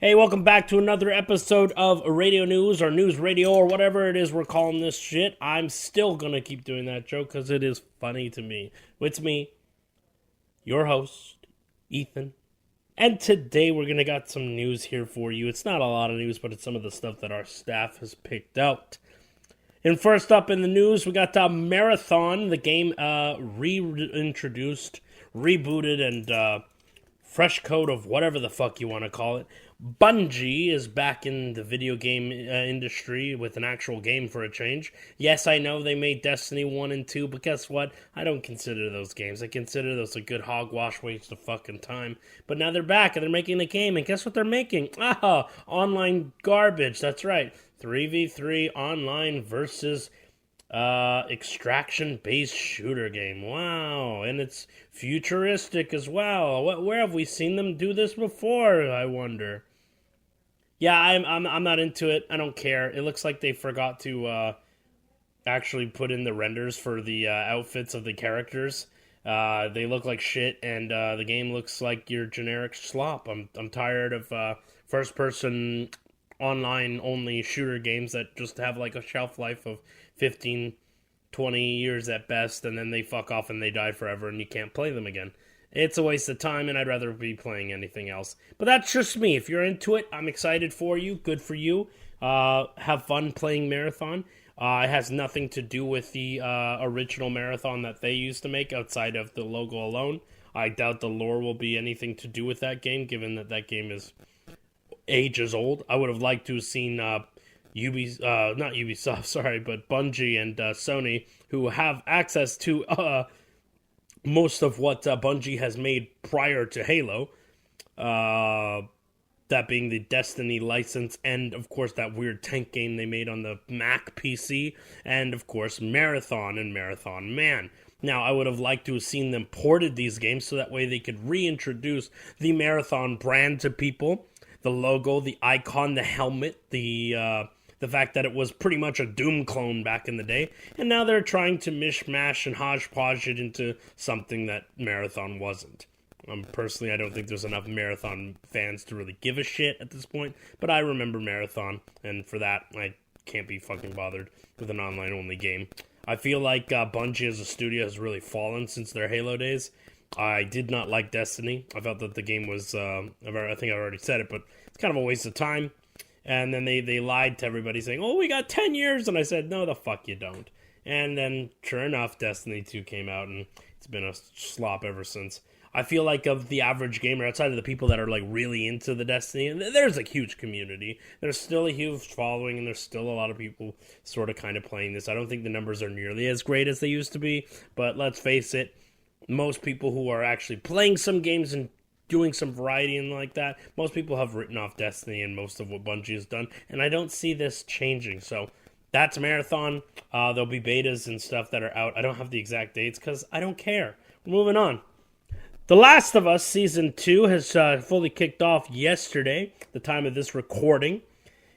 Hey, welcome back to another episode of Radio News or News Radio or whatever it is we're calling this shit. I'm still gonna keep doing that joke because it is funny to me. It's me, your host, Ethan. And today we're gonna got some news here for you. It's not a lot of news, but it's some of the stuff that our staff has picked out. And first up in the news, we got Marathon, the game reintroduced, rebooted, and fresh coat of whatever the fuck you want to call it. Bungie is back in the video game industry with an actual game for a change. Yes, I know they made Destiny 1 and 2, but guess what? I don't consider those games. I consider those a good hogwash waste of fucking time. But now they're back and they're making a game, and guess what they're making? Online garbage. That's right. 3v3 online versus extraction-based shooter game. Wow, and it's futuristic as well. Where have we seen them do this before, I wonder? Yeah, I'm not into it. I don't care. It looks like they forgot to actually put in the renders for the outfits of the characters. They look like shit, and the game looks like your generic slop. I'm tired of first-person online-only shooter games that just have like a shelf life of 15, 20 years at best, and then they fuck off and they die forever and you can't play them again. It's a waste of time, and I'd rather be playing anything else. But that's just me. If you're into it, I'm excited for you. Good for you. Have fun playing Marathon. It has nothing to do with the original Marathon that they used to make outside of the logo alone. I doubt the lore will be anything to do with that game, given that that game is ages old. I would have liked to have seen not Ubisoft, sorry, but Bungie and Sony, who have access to most of what Bungie has made prior to Halo, that being the Destiny license, and of course that weird tank game they made on the Mac PC, and of course Marathon and Marathon Man. Now, I would have liked to have seen them ported these games so that way they could reintroduce the Marathon brand to people. The logo, the icon, the helmet, the fact that it was pretty much a Doom clone back in the day, and now they're trying to mishmash and hodgepodge it into something that Marathon wasn't. Personally, I don't think there's enough Marathon fans to really give a shit at this point, but I remember Marathon, and for that, I can't be fucking bothered with an online-only game. I feel like Bungie as a studio has really fallen since their Halo days. I did not like Destiny. I felt that the game was, I think I already said it, but it's kind of a waste of time. And then they lied to everybody saying, oh, we got 10 years. And I said, no, the fuck you don't. And then, sure enough, Destiny 2 came out, and it's been a slop ever since. I feel like of the average gamer, outside of the people that are like really into the Destiny, and there's a huge community. There's still a huge following, and there's still a lot of people sort of kind of playing this. I don't think the numbers are nearly as great as they used to be, but let's face it, most people who are actually playing some games and doing some variety and like that, most people have written off Destiny and most of what Bungie has done, and I don't see this changing. So that's Marathon. There'll be betas and stuff that are out. I don't have the exact dates because I don't care. We're moving on. The Last of Us Season 2 has fully kicked off yesterday, the time of this recording.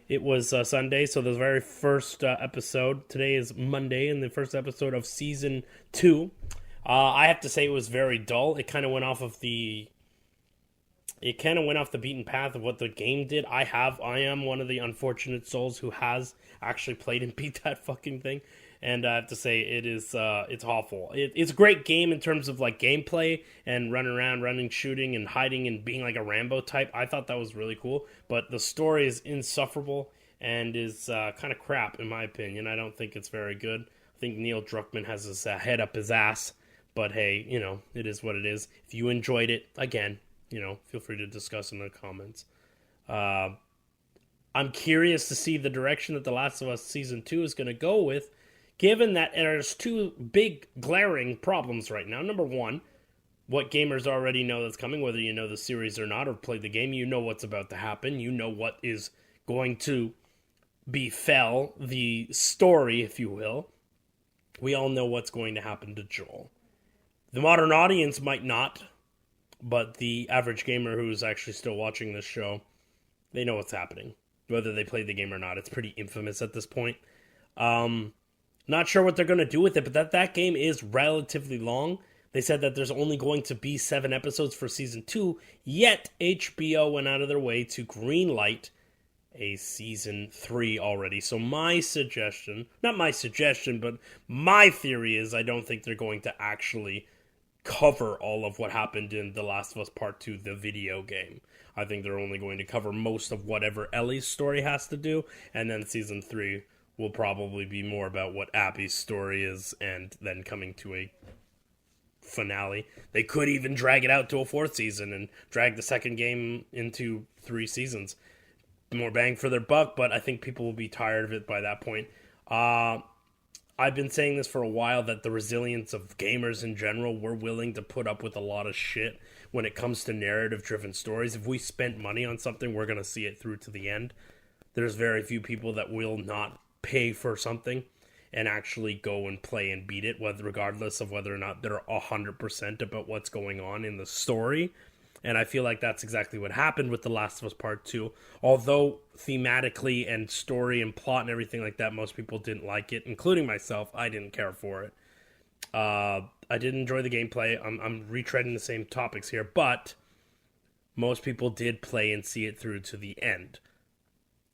It was Sunday, so the very first episode. Today is Monday, and the first episode of Season 2. I have to say it was very dull. It kind of went off the beaten path of what the game did. I am one of the unfortunate souls who has actually played and beat that fucking thing. And I have to say it's awful. It's a great game in terms of like gameplay and running, shooting, and hiding and being like a Rambo type. I thought that was really cool. But the story is insufferable and is kind of crap in my opinion. I don't think it's very good. I think Neil Druckmann has his head up his ass. But hey, it is what it is. If you enjoyed it, again, feel free to discuss in the comments. I'm curious to see the direction that The Last of Us Season 2 is going to go with, given that there's two big glaring problems right now. Number one, what gamers already know that's coming, whether you know the series or not, or played the game, you know what's about to happen. You know what is going to befell the story, if you will. We all know what's going to happen to Joel. The modern audience might not, but the average gamer who's actually still watching this show, they know what's happening. Whether they played the game or not, it's pretty infamous at this point. Not sure what they're going to do with it, but that game is relatively long. They said that there's only going to be 7 episodes for season 2, yet HBO went out of their way to greenlight a season 3 already. So my suggestion, not my suggestion, but my theory is I don't think they're going to actually cover all of what happened in The Last of Us Part 2, the video game. I think they're only going to cover most of whatever Ellie's story has to do, and then season 3 will probably be more about what Abby's story is, and then coming to a finale. They could even drag it out to a 4th season and drag the second game into 3 seasons. More bang for their buck, but I think people will be tired of it by that point. I've been saying this for a while, that the resilience of gamers in general, we're willing to put up with a lot of shit when it comes to narrative-driven stories. If we spent money on something, we're going to see it through to the end. There's very few people that will not pay for something and actually go and play and beat it, regardless of whether or not they're 100% about what's going on in the story. And I feel like that's exactly what happened with The Last of Us Part 2. Although thematically and story and plot and everything like that, most people didn't like it, including myself. I didn't care for it. I did enjoy the gameplay. I'm retreading the same topics here, but most people did play and see it through to the end.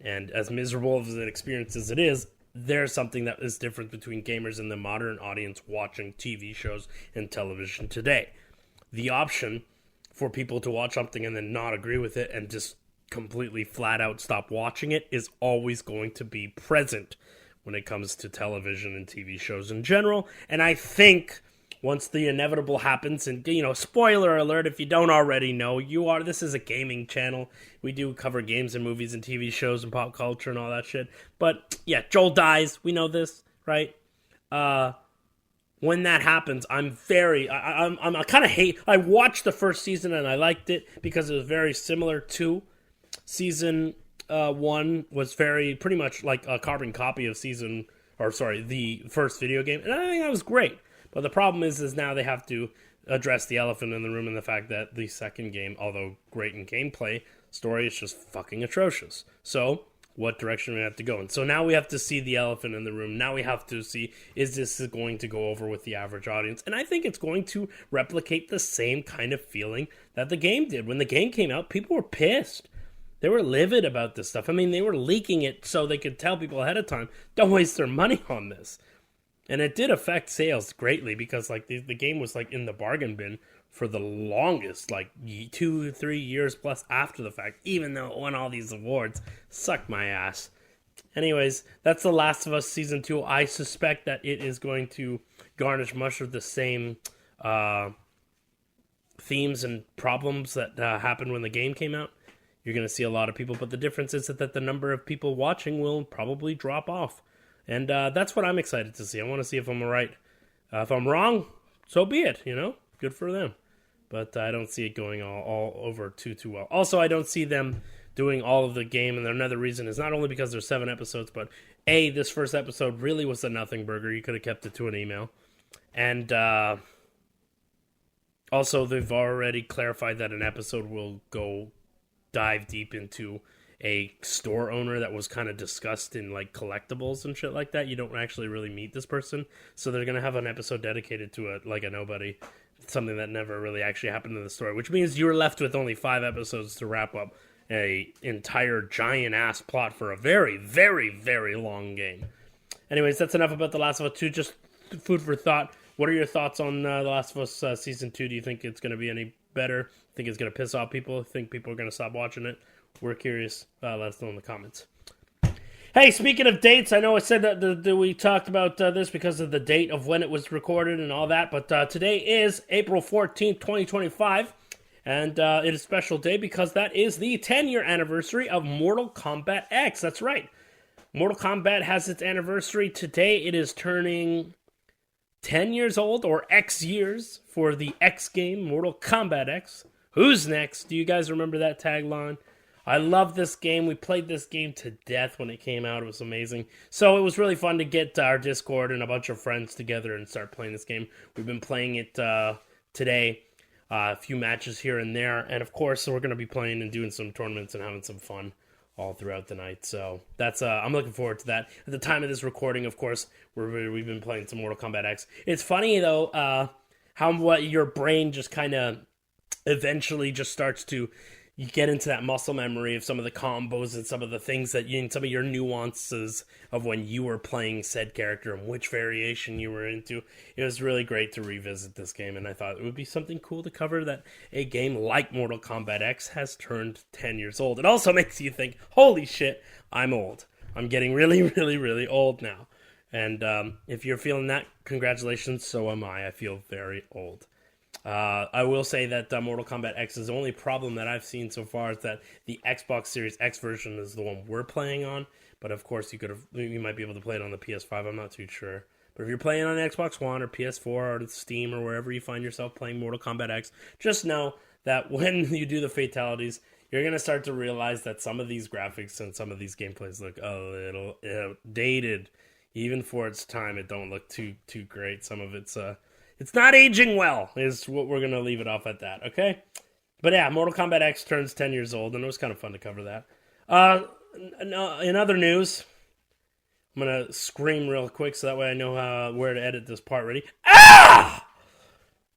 And as miserable of an experience as it is, there's something that is different between gamers and the modern audience watching TV shows and television today. The option for people to watch something and then not agree with it and just completely flat out stop watching it is always going to be present when it comes to television and TV shows in general. And I think once the inevitable happens, and spoiler alert if you don't already know, this is a gaming channel. We do cover games and movies and TV shows and pop culture and all that shit. But yeah, Joel dies. We know this, right? When that happens, I kind of hate. I watched the first season and I liked it because it was very similar to season 1. Was pretty much like a carbon copy of the first video game, and I think that was great. But the problem is now they have to address the elephant in the room and the fact that the second game, although great in gameplay, story is just fucking atrocious. So what direction we have to go in. So now we have to see the elephant in the room. Now we have to see, is this going to go over with the average audience? And I think it's going to replicate the same kind of feeling that the game did. When the game came out, people were pissed. They were livid about this stuff. I mean, they were leaking it so they could tell people ahead of time, don't waste their money on this. And it did affect sales greatly because the game was in the bargain bin for the longest, 2-3 years plus after the fact, even though it won all these awards. Suck my ass. Anyways, that's The Last of Us Season 2. I suspect that it is going to garnish much of the same themes and problems that happened when the game came out. You're going to see a lot of people, but the difference is that the number of people watching will probably drop off. And that's what I'm excited to see. I want to see if I'm right. If I'm wrong, so be it, Good for them. But I don't see it going all over too well. Also, I don't see them doing all of the game, and another reason is not only because there's 7 episodes, but this first episode really was a nothing burger. You could have kept it to an email. And also, they've already clarified that an episode will dive deep into a store owner that was kind of discussed in collectibles and shit like that. You don't actually really meet this person, so they're gonna have an episode dedicated to a nobody, something that never really actually happened in the story, which means you're left with only 5 episodes to wrap up a entire giant ass plot for a very, very, very long game. Anyways, that's enough about The Last of Us 2. Just food for thought. What are your thoughts on The Last of Us Season 2? Do you think it's going to be any better? Think it's going to piss off people? Think people are going to stop watching it? We're curious. Let us know in the comments. Hey, speaking of dates, I know I said that we talked about this because of the date of when it was recorded and all that, but today is April 14th, 2025, and it is a special day because that is the 10-year anniversary of Mortal Kombat X. That's right. Mortal Kombat has its anniversary today. It is turning 10 years old, or X years, for the X game, Mortal Kombat X. Who's next? Do you guys remember that tagline? I love this game. We played this game to death when it came out. It was amazing. So it was really fun to get our Discord and a bunch of friends together and start playing this game. We've been playing it today, a few matches here and there. And of course, we're going to be playing and doing some tournaments and having some fun all throughout the night. So that's I'm looking forward to that. At the time of this recording, of course, we've been playing some Mortal Kombat X. It's funny, though, what your brain just kind of eventually just starts to, you get into that muscle memory of some of the combos and some of the things that you, and some of your nuances of when you were playing said character and which variation you were into. It was really great to revisit this game, and I thought it would be something cool to cover that a game like Mortal Kombat X has turned 10 years old. It also makes you think, holy shit, I'm old. I'm getting really, really, really old now. And if you're feeling that, congratulations, so am I. I feel very old. I will say that Mortal Kombat X is the only problem that I've seen so far is that the Xbox Series X version is the one we're playing on. But of course, you might be able to play it on the PS5. I'm not too sure. But if you're playing on Xbox One or PS4 or Steam or wherever you find yourself playing Mortal Kombat X, just know that when you do the fatalities, you're going to start to realize that some of these graphics and some of these gameplays look a little dated. Even for its time, it don't look too great. Some of it's not aging well, is what we're going to leave it off at that, okay? But yeah, Mortal Kombat X turns 10 years old, and it was kind of fun to cover that. In other news, I'm going to scream real quick so that way I know where to edit this part. Ready? Ah!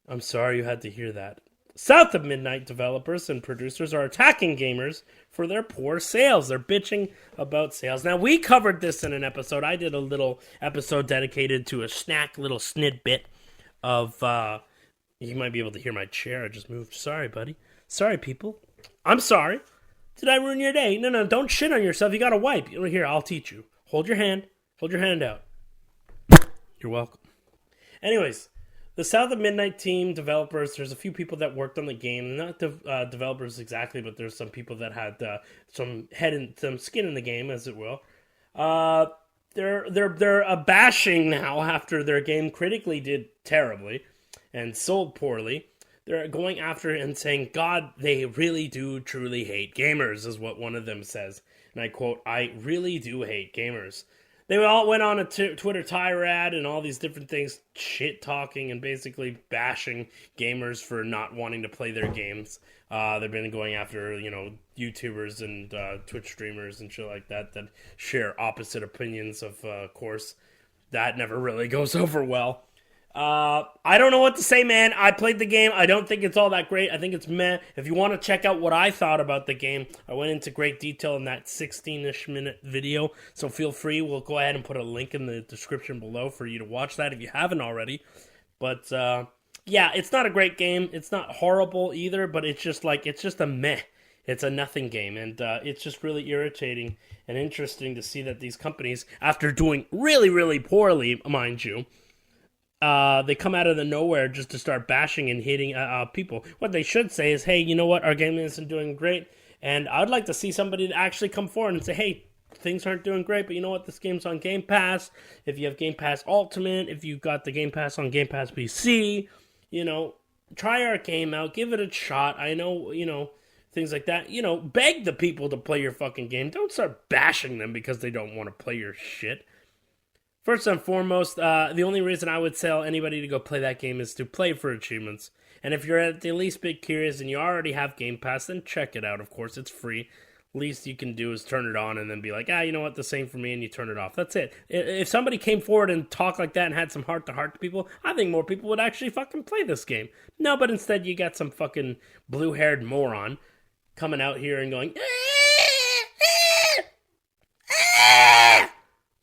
I'm sorry you had to hear that. South of Midnight developers and producers are attacking gamers for their poor sales. They're bitching about sales. Now, we covered this in an episode. I did a little episode dedicated to a little snidbit of, you might be able to hear my chair. I just moved. Sorry, buddy. Sorry, people. I'm sorry. Did I ruin your day? No, don't shit on yourself. You gotta wipe. Here, I'll teach you. Hold your hand. Hold your hand out. You're welcome. Anyways, the South of Midnight team developers, there's a few people that worked on the game. Not developers exactly, but there's some people that had some head and some skin in the game, as it will. They're bashing now after their game critically did terribly and sold poorly. They're going after it and saying, God, they really do truly hate gamers, is what one of them says. And I quote, I really do hate gamers. They all went on a Twitter tirade and all these different things, shit-talking and basically bashing gamers for not wanting to play their games. They've been going after, YouTubers and Twitch streamers and shit like that share opposite opinions, of course. That never really goes over well. I don't know what to say, man. I played the game. I don't think it's all that great. I think it's meh. If you want to check out what I thought about the game, I went into great detail in that 16-ish minute video. So feel free. We'll go ahead and put a link in the description below for you to watch that if you haven't already. But, yeah, it's not a great game. It's not horrible either, but it's just a meh. It's a nothing game, and it's just really irritating and interesting to see that these companies, after doing really, really poorly, mind you, they come out of the nowhere just to start bashing and hating people. What they should say is, hey, you know what, our game isn't doing great, and I'd like to see somebody to actually come forward and say, hey, things aren't doing great, but you know what, this game's on Game Pass. If you have Game Pass Ultimate, if you've got the Game Pass on Game Pass PC, try our game out, give it a shot. I know, things like that. Beg the people to play your fucking game. Don't start bashing them because they don't want to play your shit. First and foremost, the only reason I would tell anybody to go play that game is to play for achievements. And if you're at the least bit curious and you already have Game Pass, then check it out. Of course, it's free. Least you can do is turn it on and then be like, you know what, the same for me, and you turn it off. That's it. If somebody came forward and talked like that and had some heart-to-heart to people, I think more people would actually fucking play this game. No, but instead you got some fucking blue-haired moron coming out here and going,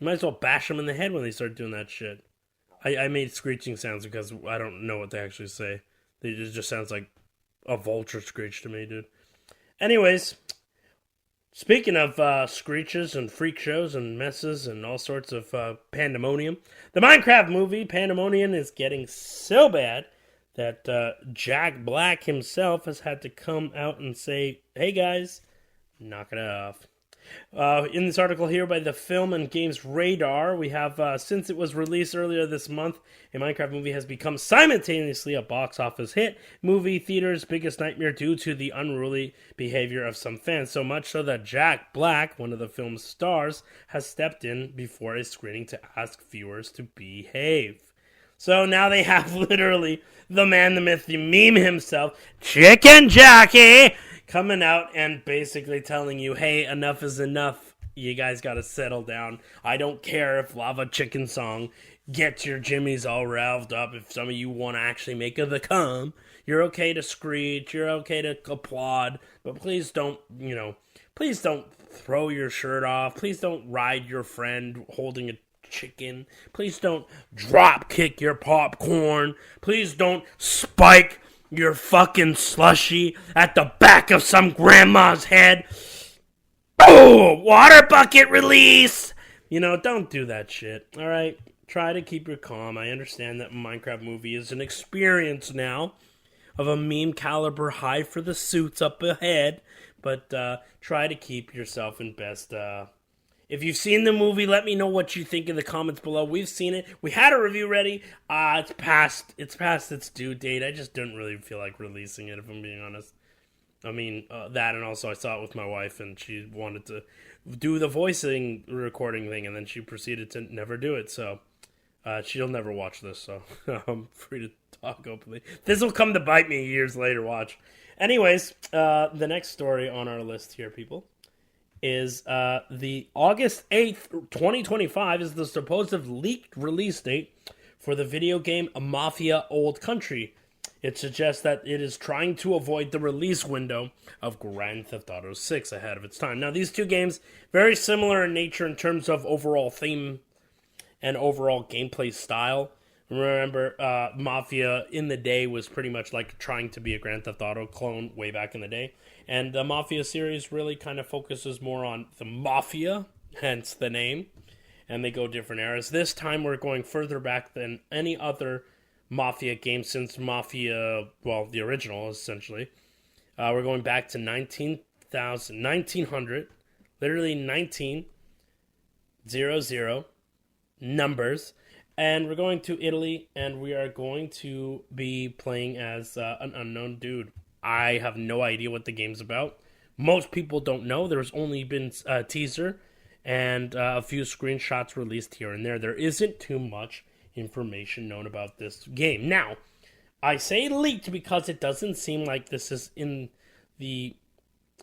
you might as well bash them in the head when they start doing that shit. I made screeching sounds because I don't know what they actually say. It just sounds like a vulture screech to me, dude. Anyways, speaking of screeches and freak shows and messes and all sorts of pandemonium, the Minecraft movie Pandemonium is getting so bad that Jack Black himself has had to come out and say, hey guys, knock it off. In this article here by the Film and Games Radar, we have, since it was released earlier this month, a Minecraft movie has become simultaneously a box office hit, movie theater's biggest nightmare due to the unruly behavior of some fans, so much so that Jack Black, one of the film's stars, has stepped in before a screening to ask viewers to behave. So now they have literally the man, the myth, the meme himself, Chicken Jackie, coming out and basically telling you, hey, enough is enough. You guys got to settle down. I don't care if Lava Chicken Song get your jimmies all riled up. If some of you want to actually make the come, you're okay to screech, you're okay to applaud, but please don't, please don't throw your shirt off. Please don't ride your friend holding a chicken. Please don't drop kick your popcorn. Please don't spike your fucking slushy at the back of some grandma's head. Oh, water bucket release! Don't do that shit, alright? Try to keep your calm. I understand that Minecraft movie is an experience now of a meme caliber high for the suits up ahead, but try to keep yourself in best. If you've seen the movie, let me know what you think in the comments below. We've seen it. We had a review ready. It's past its due date. I just didn't really feel like releasing it, if I'm being honest. I mean, that, and also I saw it with my wife, and she wanted to do the voicing recording thing, and then she proceeded to never do it, so she'll never watch this, so I'm free to talk openly. This will come to bite me years later, watch. Anyways, the next story on our list here, people, is the August 8th, 2025 is the supposed leaked release date for the video game Mafia Old Country. It suggests that it is trying to avoid the release window of Grand Theft Auto 6 ahead of its time. Now, these two games, very similar in nature in terms of overall theme and overall gameplay style. Remember, Mafia in the day was pretty much like trying to be a Grand Theft Auto clone way back in the day. And the Mafia series really kind of focuses more on the Mafia, hence the name. And they go different eras. This time we're going further back than any other Mafia game since Mafia, well, the original, essentially. We're going back to 1900, literally 1900 numbers. And we're going to Italy, and we are going to be playing as an unknown dude. I have no idea what the game's about. Most people don't know. There's only been a teaser and a few screenshots released here and there. There isn't too much information known about this game. Now, I say leaked because it doesn't seem like this is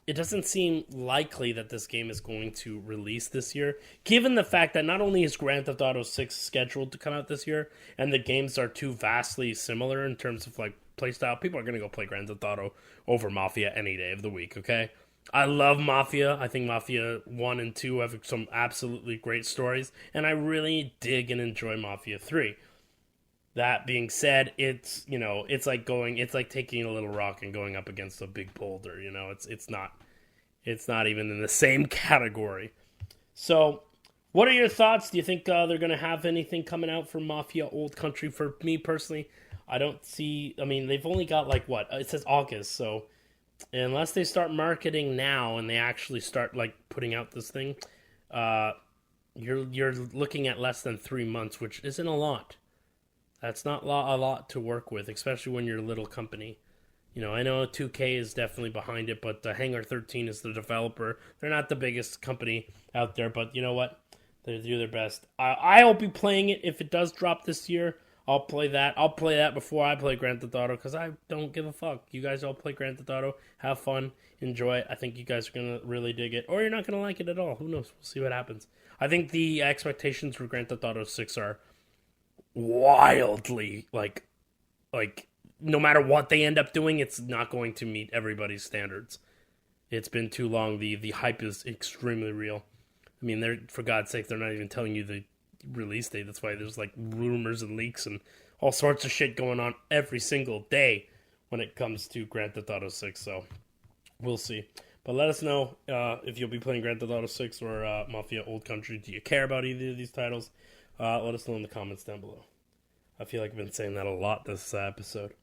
it doesn't seem likely that this game is going to release this year, given the fact that not only is Grand Theft Auto 6 scheduled to come out this year, and the games are too vastly similar in terms of like playstyle. People are going to go play Grand Theft Auto over Mafia any day of the week, okay? I love Mafia. I think Mafia 1 and 2 have some absolutely great stories, and I really dig and enjoy Mafia 3. That being said, it's like taking a little rock and going up against a big boulder, it's not even in the same category. So, what are your thoughts? Do you think they're going to have anything coming out for Mafia Old Country? For me personally, I don't see, they've only got it says August, so unless they start marketing now and they actually start putting out this thing, you're looking at less than 3 months, which isn't a lot. That's not a lot to work with, especially when you're a little company. I know 2K is definitely behind it, but Hangar 13 is the developer. They're not the biggest company out there, but you know what? They do their best. I'll be playing it if it does drop this year. I'll play that. I'll play that before I play Grand Theft Auto because I don't give a fuck. You guys all play Grand Theft Auto. Have fun. Enjoy it. I think you guys are going to really dig it. Or you're not going to like it at all. Who knows? We'll see what happens. I think the expectations for Grand Theft Auto 6 are wildly, no matter what they end up doing, it's not going to meet everybody's standards. It's been too long. The hype is extremely real. For God's sake, they're not even telling you the release date. That's why there's rumors and leaks and all sorts of shit going on every single day when it comes to Grand Theft Auto 6. So we'll see. But let us know if you'll be playing Grand Theft Auto 6 or Mafia Old Country. Do you care about either of these titles? Let us know in the comments down below. I feel like I've been saying that a lot this episode.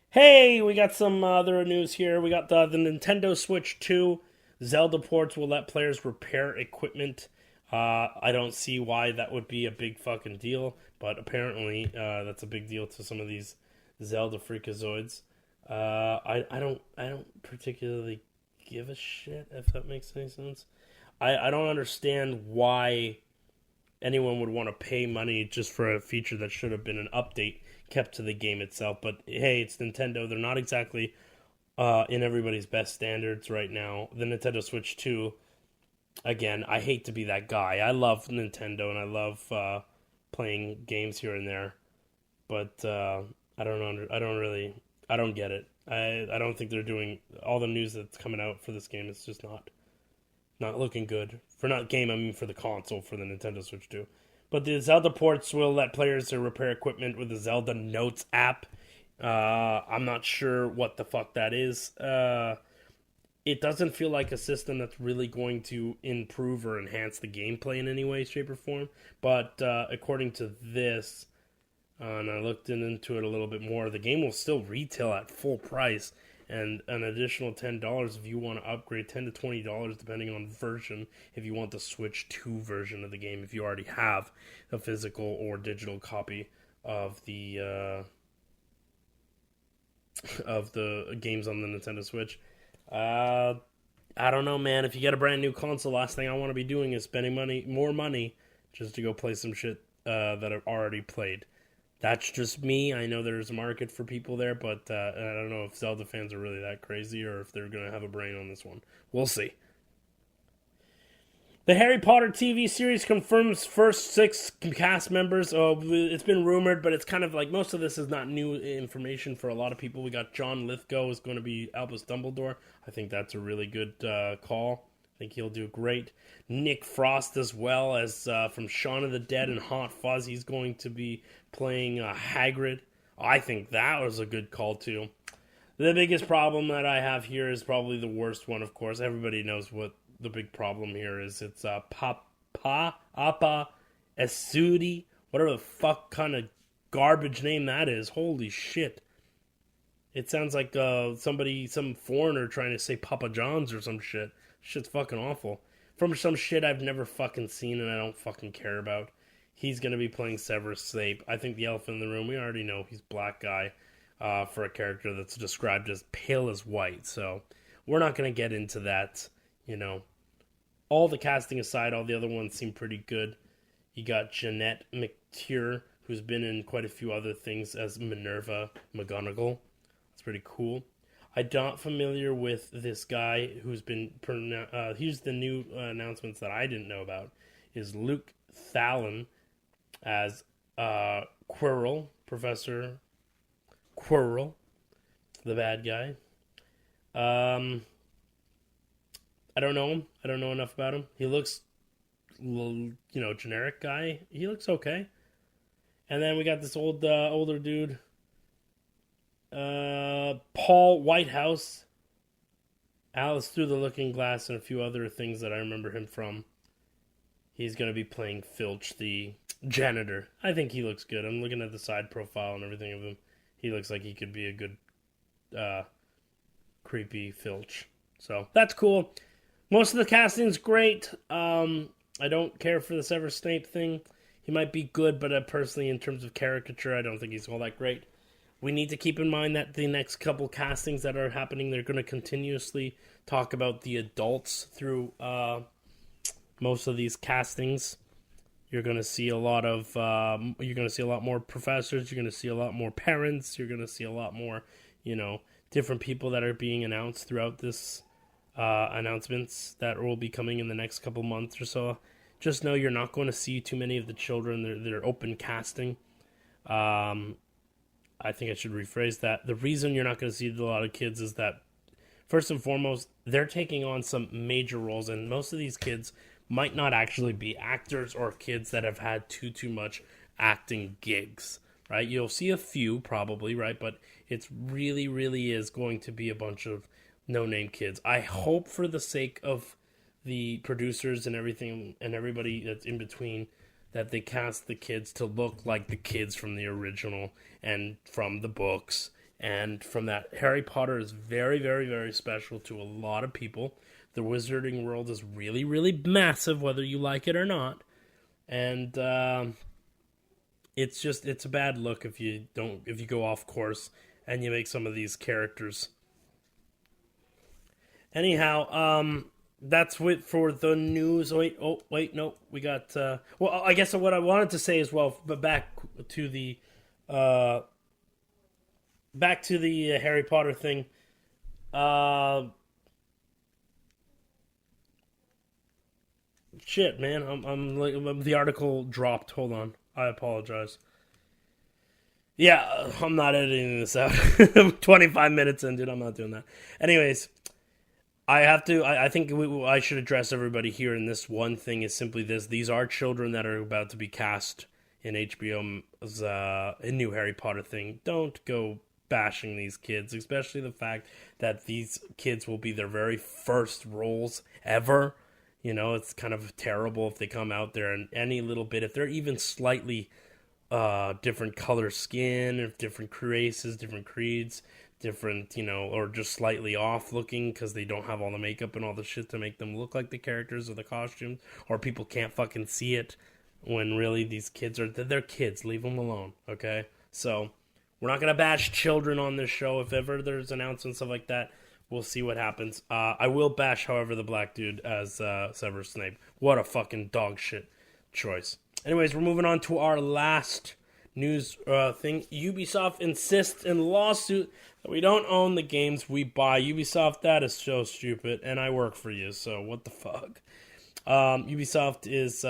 Hey, we got some other news here. We got the Nintendo Switch 2. Zelda ports will let players repair equipment. I don't see why that would be a big fucking deal, but apparently that's a big deal to some of these Zelda freakazoids. I don't particularly give a shit, if that makes any sense. I don't understand why anyone would want to pay money just for a feature that should have been an update kept to the game itself. But hey, it's Nintendo. They're not exactly in everybody's best standards right now. The Nintendo Switch 2, again, I hate to be that guy. I love Nintendo and I love playing games here and there, but I don't get it. I don't think they're doing all the news that's coming out for this game. It's just not looking good for not game. I mean for the console, for the Nintendo Switch too. But the Zelda ports will let players repair equipment with the Zelda Notes app. I'm not sure what the fuck that is. It doesn't feel like a system that's really going to improve or enhance the gameplay in any way, shape, or form. But according to this, and I looked into it a little bit more, the game will still retail at full price, and an additional $10 if you want to upgrade, $10 to $20 depending on version, if you want the Switch 2 version of the game, if you already have a physical or digital copy of the games on the Nintendo Switch. I don't know, man. If you get a brand new console, last thing I want to be doing is spending more money just to go play some shit that I've already played. That's just me. I know there's a market for people there, but I don't know if Zelda fans are really that crazy or if they're going to have a brain on this one. We'll see. The Harry Potter TV series confirms first 6 cast members. It's been rumored, but it's kind of like most of this is not new information for a lot of people. We got John Lithgow is going to be Albus Dumbledore. I think that's a really good call. I think he'll do great. Nick Frost as well as from Shaun of the Dead and Hot Fuzz. He's going to be playing Hagrid. I think that was a good call too. The biggest problem that I have here is probably the worst one, of course. Everybody knows what the big problem here is. It's Appa Esudi, whatever the fuck kind of garbage name that is. Holy shit. It sounds like some foreigner trying to say Papa John's or some shit. Shit's fucking awful. From some shit I've never fucking seen and I don't fucking care about. He's going to be playing Severus Snape. I think the elephant in the room, we already know he's black guy for a character that's described as pale as white. So we're not going to get into that, you know. All the casting aside, all the other ones seem pretty good. You got Jeanette McTeer, who's been in quite a few other things as Minerva McGonagall. That's pretty cool. I'm not familiar with this guy who's been... here's the new announcements that I didn't know about. Is Luke Thalen as Quirrell, Professor Quirrell, the bad guy. I don't know him. I don't know enough about him. He looks, generic guy. He looks okay. And then we got this older dude, Paul Whitehouse, Alice Through the Looking Glass, and a few other things that I remember him from. He's going to be playing Filch, the janitor. I think he looks good. I'm looking at the side profile and everything of him. He looks like he could be a good, creepy Filch. So, that's cool. Most of the casting's great. I don't care for the Severus Snape thing. He might be good, but personally, in terms of caricature, I don't think he's all that great. We need to keep in mind that the next couple castings that are happening, they're going to continuously talk about the adults through most of these castings. You're going to see a lot more professors. You're going to see a lot more parents. You're going to see a lot more, different people that are being announced throughout this announcements that will be coming in the next couple months or so. Just know you're not going to see too many of the children. They're open casting. I think I should rephrase that. The reason you're not going to see a lot of kids is that, first and foremost, they're taking on some major roles, and most of these kids might not actually be actors or kids that have had too much acting gigs, right? You'll see a few probably, right? But it's really, really is going to be a bunch of no-name kids. I hope for the sake of the producers and everything and everybody that's in between that they cast the kids to look like the kids from the original and from the books and from that. Harry Potter is very, very, very special to a lot of people. The wizarding world is really, really massive, whether you like it or not. And it's a bad look if you go off course and you make some of these characters. Anyhow, that's it for the news. Wait, no, we got. Well, I guess what I wanted to say as well, but back to the Harry Potter thing. Shit, man, I'm the article dropped. Hold on. I apologize. Yeah, I'm not editing this out. 25 minutes in, dude, I'm not doing that. Anyways, I think I should address everybody here, and this one thing is simply this. These are children that are about to be cast in HBO's new Harry Potter thing. Don't go bashing these kids, especially the fact that these kids will be their very first roles ever. You know, it's kind of terrible if they come out there and any little bit, if they're even slightly different color skin, or different races, different creeds, different, or just slightly off looking because they don't have all the makeup and all the shit to make them look like the characters or the costumes, or people can't fucking see it when really these kids they're kids. Leave them alone, okay? So, we're not going to bash children on this show. If ever there's announcements, stuff like that, we'll see what happens. I will bash, however, the black dude as Severus Snape. What a fucking dog shit choice. Anyways, we're moving on to our last news thing. Ubisoft insists in lawsuit that we don't own the games we buy. Ubisoft, that is so stupid, and I work for you, so what the fuck? Ubisoft is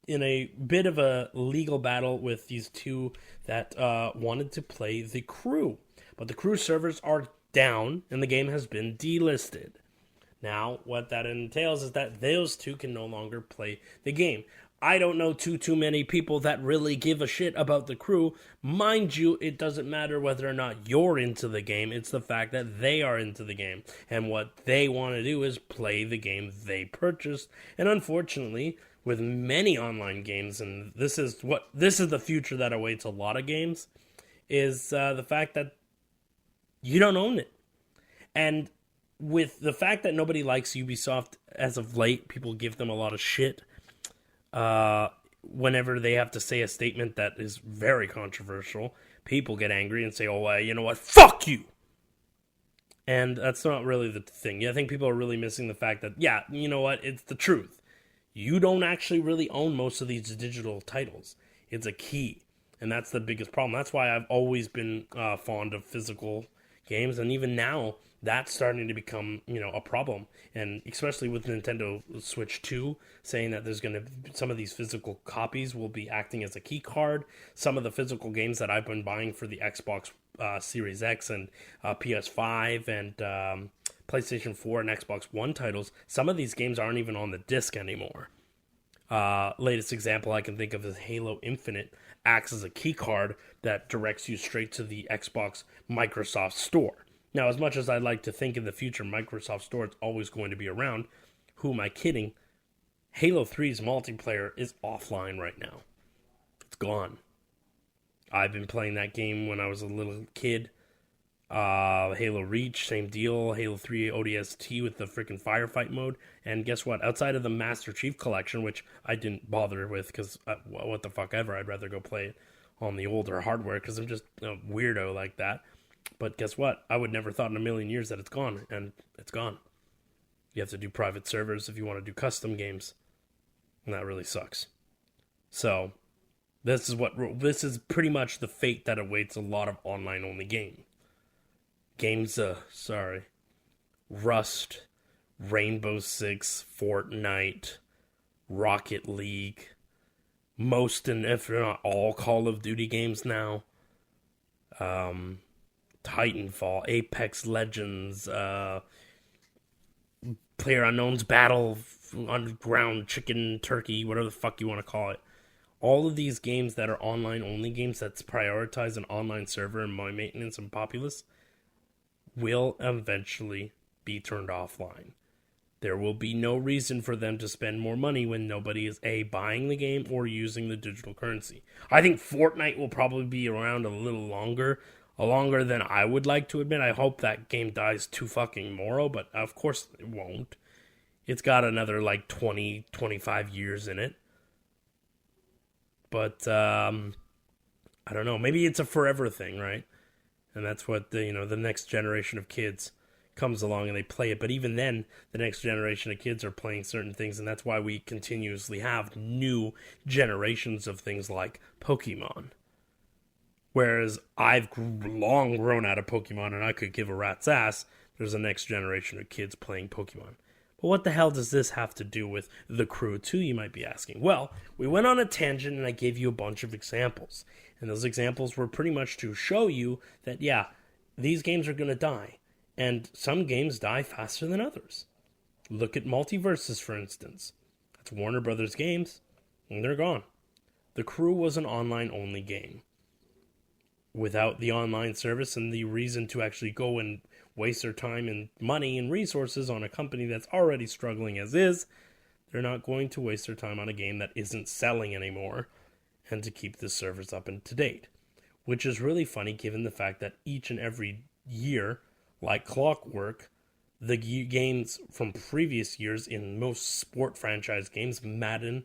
in a bit of a legal battle with these two that wanted to play The Crew. But The Crew servers are down, and the game has been delisted. Now, what that entails is that those two can no longer play the game. I don't know too many people that really give a shit about The Crew. Mind you, it doesn't matter whether or not you're into the game. It's the fact that they are into the game. And what they want to do is play the game they purchased. And unfortunately, with many online games, and this is the future that awaits a lot of games, is the fact that you don't own it. And with the fact that nobody likes Ubisoft as of late, people give them a lot of shit. Whenever they have to say a statement that is very controversial, people get angry and say, oh, you know what, fuck you! And that's not really the thing. I think people are really missing the fact that, yeah, you know what, it's the truth. You don't actually really own most of these digital titles. It's a key, and that's the biggest problem. That's why I've always been fond of physical games, and even now, that's starting to become, a problem. And especially with Nintendo Switch 2 saying that there's going to some of these physical copies will be acting as a key card. Some of the physical games that I've been buying for the Xbox Series X and PS5 and PlayStation 4 and Xbox One titles, some of these games aren't even on the disc anymore. Latest example I can think of is Halo Infinite acts as a key card that directs you straight to the Xbox Microsoft Store. Now, as much as I'd like to think in the future Microsoft Store is always going to be around, who am I kidding? Halo 3's multiplayer is offline right now. It's gone. I've been playing that game when I was a little kid. Halo Reach, same deal. Halo 3 ODST with the freaking firefight mode. And guess what? Outside of the Master Chief Collection, which I didn't bother with because what the fuck ever, I'd rather go play it on the older hardware because I'm just a weirdo like that. But guess what? I would never thought in a million years that it's gone, and it's gone. You have to do private servers if you want to do custom games, and that really sucks. So, this is pretty much the fate that awaits a lot of online-only games. Rust, Rainbow Six, Fortnite, Rocket League, most and if not all Call of Duty games now. Titanfall, Apex Legends, PlayerUnknown's Battle, Underground, Chicken, Turkey, whatever the fuck you want to call it. All of these games that are online-only games that prioritize an online server and my maintenance and populace will eventually be turned offline. There will be no reason for them to spend more money when nobody is A, buying the game or using the digital currency. I think Fortnite will probably be around a little longer than I would like to admit. I hope that game dies too fucking tomorrow, but of course it won't. It's got another 20, 25 years in it. But, I don't know. Maybe it's a forever thing, right? And that's what the next generation of kids comes along and they play it. But even then, the next generation of kids are playing certain things, and that's why we continuously have new generations of things like Pokemon. Whereas I've long grown out of Pokemon and I could give a rat's ass, there's a next generation of kids playing Pokemon. But what the hell does this have to do with The Crew 2, you might be asking? Well, we went on a tangent and I gave you a bunch of examples. And those examples were pretty much to show you that, yeah, these games are going to die. And some games die faster than others. Look at Multiverses, for instance. That's Warner Brothers games, and they're gone. The Crew was an online-only game. Without the online service and the reason to actually go and waste their time and money and resources on a company that's already struggling as is, they're not going to waste their time on a game that isn't selling anymore and to keep this service up and to date. Which is really funny given the fact that each and every year, like clockwork, the games from previous years in most sport franchise games, Madden,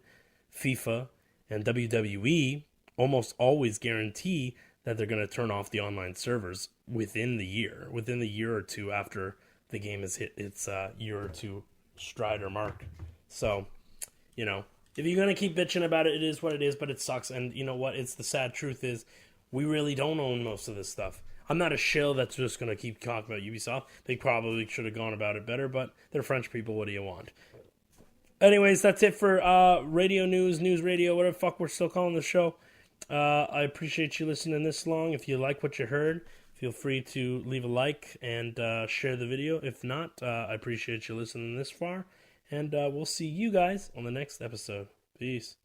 FIFA, and WWE, almost always guarantee that they're going to turn off the online servers within the year or two after the game has hit its year or two stride or mark. So, you know, if you're going to keep bitching about it, it is what it is, but it sucks. And you know what? It's the sad truth is we really don't own most of this stuff. I'm not a shill that's just going to keep talking about Ubisoft. They probably should have gone about it better, but they're French people. What do you want? Anyways, that's it for radio news radio, whatever the fuck we're still calling the show. I appreciate you listening this long. If you like what you heard, feel free to leave a like and share the video. If not, I appreciate you listening this far. And we'll see you guys on the next episode. Peace.